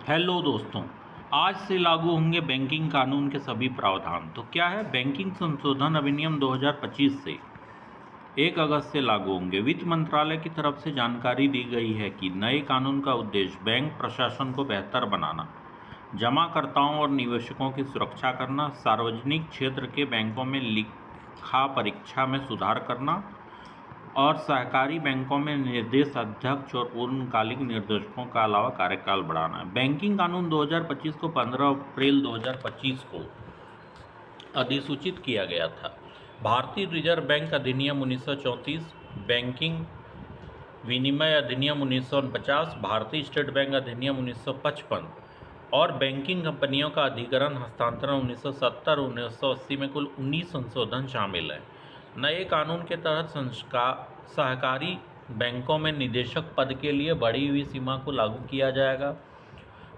Hello दोस्तों, आज से लागू होंगे बैंकिंग कानून के सभी प्रावधान। तो क्या है, बैंकिंग संशोधन अधिनियम 2025 से 1 अगस्त से लागू होंगे। वित्त मंत्रालय की तरफ से जानकारी दी गई है कि नए कानून का उद्देश्य बैंक प्रशासन को बेहतर बनाना, जमाकर्ताओं और निवेशकों की सुरक्षा करना, सार्वजनिक क्षेत्र के बैंकों में लेखा परीक्षा में सुधार करना और सहकारी बैंकों में निर्देश अध्यक्ष और पूर्णकालिक निर्देशकों का अलावा कार्यकाल बढ़ाना है। बैंकिंग कानून 2025 को 15 अप्रैल 2025 को अधिसूचित किया गया था। भारतीय रिजर्व बैंक अधिनियम 1934, बैंकिंग विनिमय अधिनियम 1949, भारतीय स्टेट बैंक अधिनियम 1955 और बैंकिंग कंपनियों का अधिग्रहण हस्तांतरण 1970 1980 में कुल 19 संशोधन शामिल हैं। नए कानून के तहत सहकारी बैंकों में निदेशक पद के लिए बढ़ी हुई सीमा को लागू किया जाएगा।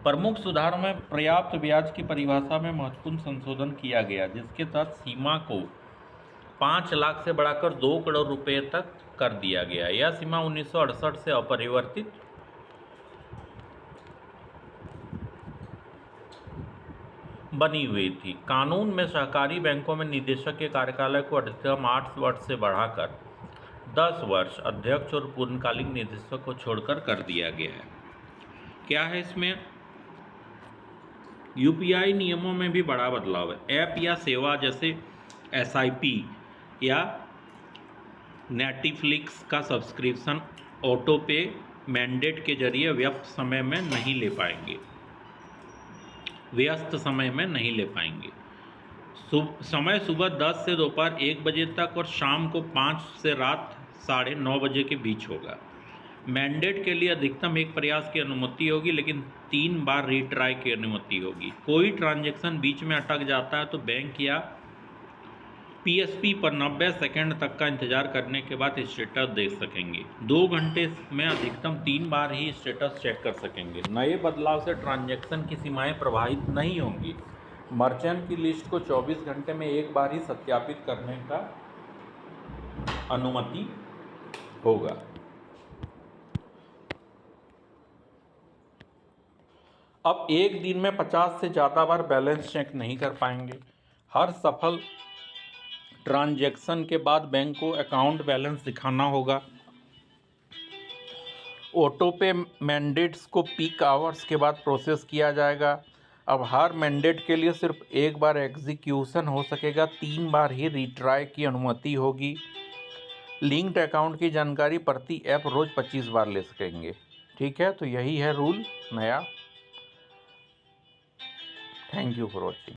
प्रमुख सुधारों में पर्याप्त ब्याज की परिभाषा में महत्वपूर्ण संशोधन किया गया, जिसके तहत सीमा को 5 लाख से बढ़ाकर 2 करोड़ रुपए तक कर दिया गया। यह सीमा 1968 से अपरिवर्तित बनी हुई थी। कानून में सहकारी बैंकों में निदेशक के कार्यकाल को अधिकतम 8 वर्ष से बढ़ाकर 10 वर्ष, अध्यक्ष और पूर्णकालिक निदेशक को छोड़कर कर दिया गया है। क्या है इसमें? यूपीआई नियमों में भी बड़ा बदलाव है। ऐप या सेवा जैसे एसआईपी या नेटफ्लिक्स का सब्सक्रिप्शन ऑटो पे मैंडेट के जरिए व्यस्त समय में नहीं ले पाएंगे। समय सुबह 10 से दोपहर 1 बजे तक और शाम को 5 से रात 9:30 बजे के बीच होगा। मैंडेट के लिए अधिकतम 1 प्रयास की अनुमति होगी, लेकिन 3 बार रीट्राई की अनुमति होगी। कोई ट्रांजैक्शन बीच में अटक जाता है तो बैंक या पीएसपी पर 90 सेकंड तक का इंतजार करने के बाद स्टेटस देख सकेंगे। 2 घंटे में अधिकतम 3 बार ही स्टेटस चेक कर सकेंगे। नए बदलाव से ट्रांजैक्शन की सीमाएं प्रभावित नहीं होंगी। मर्चेंट की लिस्ट को 24 घंटे में 1 बार ही सत्यापित करने का अनुमति होगा। अब एक दिन में 50 से ज़्यादा बार बैलेंस चेक नहीं कर पाएंगे। हर सफल ट्रांजैक्शन के बाद बैंक को अकाउंट बैलेंस दिखाना होगा। ऑटो पे मैंडेट्स को पीक आवर्स के बाद प्रोसेस किया जाएगा। अब हर मैंडेट के लिए सिर्फ 1 बार एग्जीक्यूशन हो सकेगा, 3 बार ही रीट्राई की अनुमति होगी। लिंक्ड अकाउंट की जानकारी प्रति ऐप रोज 25 बार ले सकेंगे। ठीक है, तो यही है रूल नया। Thank you for watching.